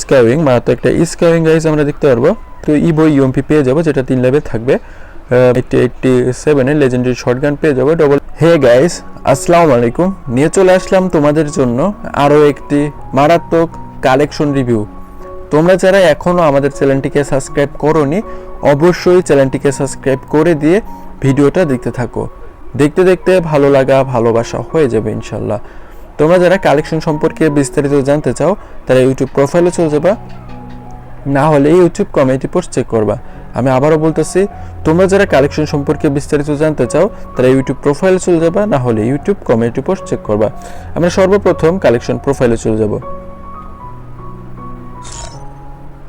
Skywing, মাত্র একটা skywing guys আমরা দেখতে পারবো। তো ইভো ইউএমপি পেয়ে যাবো, যেটা 3 লেভেল থাকবে। 87-এর লেজেন্ডারি শটগান পেয়ে যাবো ডবল। হে গাইস, আসসালামু আলাইকুম। নিয়ে চলে আসলাম তোমাদের জন্য আরও একটি মারাত্মক কালেকশন রিভিউ। তোমরা যারা এখনও আমাদের চ্যানেলটিকে সাবস্ক্রাইব করোনি, অবশ্যই চ্যানেলটিকে সাবস্ক্রাইব করে দিয়ে ভিডিওটা দেখতে থাকো। দেখতে দেখতে ভালো লাগা ভালোবাসা হয়ে যাবে ইনশাল্লাহ। তোমরা যারা কালেকশন সম্পর্কে বিস্তারিত জানতে চাও তারা ইউটিউব প্রোফাইলে চলে যাবা, না হলে ইউটিউব কমিউনিটি পোস্ট চেক করবা। আমি আবারও বলতেছি, তোমরা যারা কালেকশন সম্পর্কে বিস্তারিত জানতে চাও তারা ইউটিউব প্রোফাইলে চলে যাবা, না হলে ইউটিউব কমিউনিটি পোস্ট চেক করবা। আমরা সর্বপ্রথম কালেকশন প্রোফাইলে চলে যাব।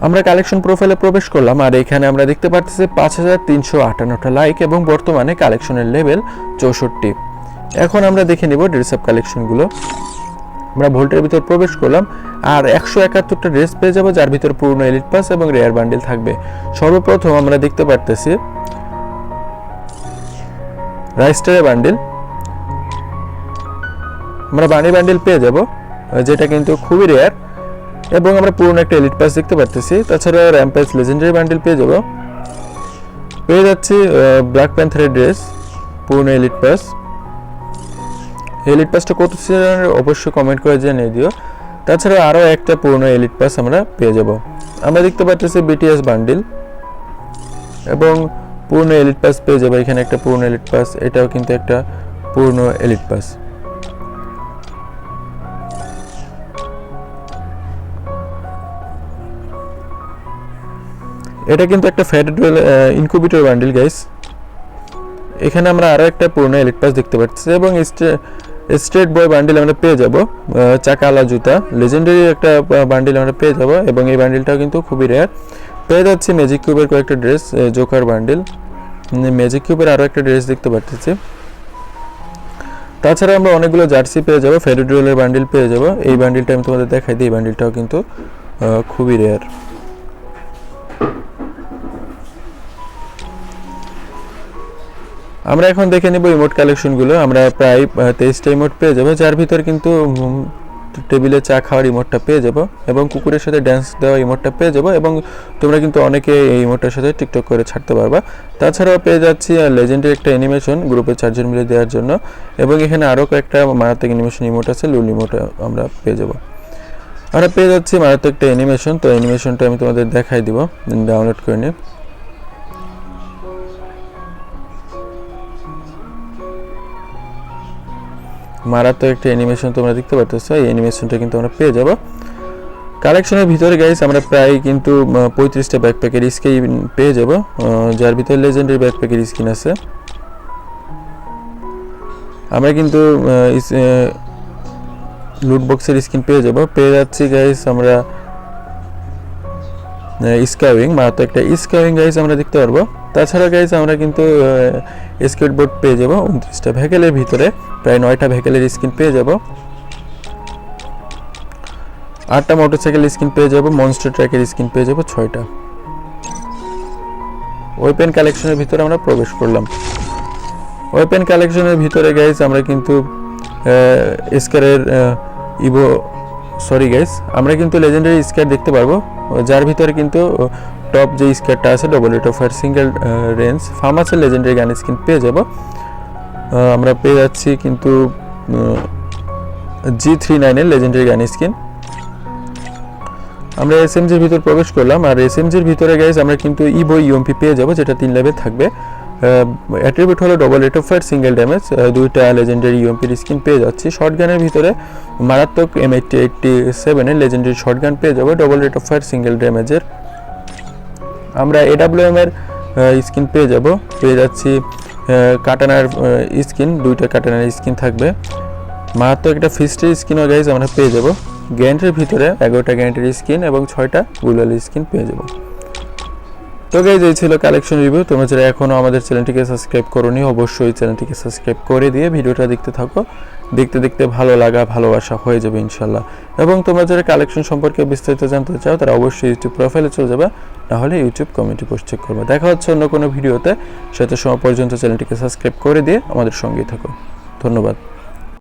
আমরা কালেকশন প্রোফাইলে প্রবেশ করলাম, আর এখানে আমরা দেখতে পাচ্ছি 5358টা লাইক এবং বর্তমানে কালেকশনের লেভেল 64। এখন আমরা দেখে নিব ড্রেস আপ কালেকশনগুলো। আমরা ভোল্টের ভিতর প্রবেশ করলাম, আর 171টা ড্রেস পেয়ে যাবো, যার ভিতর পূর্ণ এলিট পাস এবং রেয়ার বান্ডিল থাকবে। সর্বপ্রথম আমরা দেখতে পারতেছি রাইস্টারের বান্ডিল। আমরা বানি বান্ডিল পেয়ে যাব, যেটা কিন্তু খুবই রেয়ার, এবং আমরা পূর্ণ একটা এলিট পাস দেখতে পারতেছি। তাছাড়া র্যাম্পেজ লেজেন্ডারি বান্ডিল পেয়ে যাব, পেয়ে যাচ্ছি ব্ল্যাক প্যান্থারের ড্রেস পূর্ণ এলিট পাস। এলিট পাসটা কত ছিলেন অবশ্যই কমেন্ট করে জানিয়ে দিও। তাছাড়া আরও একটা পূর্ণ এলিট পাস আমরা পেয়ে যাব। আমরা দেখতে পাচ্ছি বিটিএস বান্ডিল এবং পূর্ণ এলিট পাস পেয়ে যাবো। এখানে একটা পূর্ণ এলিট পাস, এটাও কিন্তু একটা পূর্ণ এলিট পাস। এটা কিন্তু একটা ফেডারেল ইনকিউবেটর বান্ডিল গাইস। এখানে আমরা আরও একটা পূর্ণ এলিট পাস দেখতে পাচ্ছি, এবং স্ট্রেট বয় বান্ডিল আমরা পেয়ে যাব। চাকালা জুতা লেজেন্ডারি একটা বান্ডিল আমরা পেয়ে যাব, এবং এই বান্ডিলটাও কিন্তু খুবই রেয়ার। পেয়ে যাচ্ছি ম্যাজিক কিউবের কয়েকটা ড্রেস, জোকার বান্ডিল, ম্যাজিক কিউবের আরও একটা ড্রেস দেখতে পাচ্ছি। তাছাড়া আমরা অনেকগুলো জার্সি পেয়ে যাব, ফেডারেলের বান্ডিল পেয়ে যাব। এই বান্ডিলটা আমি তোমাদের দেখাই দিই, এই বান্ডিলটাও কিন্তু খুবই রেয়ার। আমরা এখন দেখে নিব ইমোট কালেকশনগুলো। আমরা প্রায় 23টা ইমোট পেয়ে যাবো, যার ভিতর কিন্তু টেবিলে চা খাওয়ার ইমোটটা পেয়ে যাব, এবং কুকুরের সাথে ড্যান্স দেওয়া ইমোটটা পেয়ে যাব, এবং তোমরা কিন্তু অনেকে এই ইমোটটার সাথে টিকটক করে ছাড়তে পারবা। তাছাড়াও পেয়ে যাচ্ছি লেজেন্ডের একটা অ্যানিমেশন গ্রুপে 4 জন মিলে দেওয়ার জন্য, এবং এখানে আরও কয়েকটা মারাত্মক অ্যানিমেশন ইমোট আছে, লুল ইমোট আমরা পেয়ে যাব। আমরা পেয়ে যাচ্ছি মারাত্মক একটা অ্যানিমেশন। তো অ্যানিমেশনটা আমি তোমাদের দেখাই দিব, ডাউনলোড করে নিই। মারাত্মক একটা অ্যানিমেশন তোমরা দেখতে পাচ্ছ, এই অ্যানিমেশনটা কিন্তু আমরা পেয়ে যাব। কালেকশনের ভিতরে গাইস আমরা প্রায় কিন্তু 35টা ব্যাকপ্যাকের স্কিন পেয়ে যাব, যার ভিতরে লেজেন্ডারি ব্যাকপ্যাকের স্কিন আছে। আমরা কিন্তু লুট বক্সের স্কিন পেয়ে যাব। পেয়ে যাচ্ছি গাইস আমরা স্কাইউইং, মাত্র একটা স্কাইউইং গাইস আমরা দেখতে পারবো। তাছাড়া গাইস আমরা কিন্তু স্কেটবোর্ড পেয়ে যাব 29টা ভেহিকেলের ভিতরে, প্রায় 9টা ভেহিকেলের স্কিন পেয়ে যাব। 8টা মোটরসাইকেল স্কিন পেয়ে যাব, মনস্টার ট্র্যাকের স্কিন পেয়ে যাব 6টা। ওয়েপেন কালেকশনের ভিতরে আমরা প্রবেশ করলাম। ওয়েপেন কালেকশনের ভিতরে গাইস আমরা কিন্তু স্কারের আমরা কিন্তু লেজেন্ডারি স্কার দেখতে পারবো, যার ভিতরে কিন্তু টপ যে স্কারটা আছে double rate of fire single range ফার্মাসের লেজেন্ডারি গান স্কিন পেয়ে যাব। আমরা পেয়ে যাচ্ছি কিন্তু G39-এর লেজেন্ডারি গান স্কিন। আমরা এসএমজির ভিতর প্রবেশ করলাম, আর এসএমজির ভিতরে গাইস আমরা কিন্তু ইভো ইউএমপি পেয়ে যাব, যেটা 3 লেভেল থাকবে। অ্যাট্রিবিউট হলো double rate of fire single damage, 2টা লেজেন্ডারি ইউএমপির স্কিন পেয়ে যাচ্ছি। শটগানের ভিতরে মারাত্মক M87-এর লেজেন্ডারি শটগান পেয়ে যাব, double rate of fire single ড্যামেজের। আমরা AWM এর স্কিন পেয়ে যাব, পেয়ে যাচ্ছি কাটানার স্কিন, 2টা কাটানার স্কিন থাকবে। মারাত্মক একটা ফিস্টের স্কিনও গাইজ আমরা পেয়ে যাব। গ্যান্টের ভিতরে 11টা গ্যান্টের স্কিন এবং 6টা গুলাল স্কিন পেয়ে যাব। তো গাইজ এই ছিল কালেকশন রিভিউ। তোমরা যারা এখনও আমাদের চ্যানেলটিকে সাবস্ক্রাইব করোনি, অবশ্যই চ্যানেলটিকে সাবস্ক্রাইব করে দিয়ে ভিডিওটা দেখতে থাকো। দেখতে দেখতে ভালো লাগা ভালোবাসা হয়ে যাবে ইনশাল্লাহ। এবং তোমরা যারা কালেকশন সম্পর্কে বিস্তারিত জানতে চাও তারা অবশ্যই ইউটিউব প্রোফাইলে চলে যাবে, নাহলে ইউটিউব কমিউনিটি পোস্ট চেক করবে। দেখা হচ্ছে অন্য কোনো ভিডিওতে, সেটা সময় পর্যন্ত চ্যানেলটিকে সাবস্ক্রাইব করে দিয়ে আমাদের সঙ্গেই থাকো। ধন্যবাদ।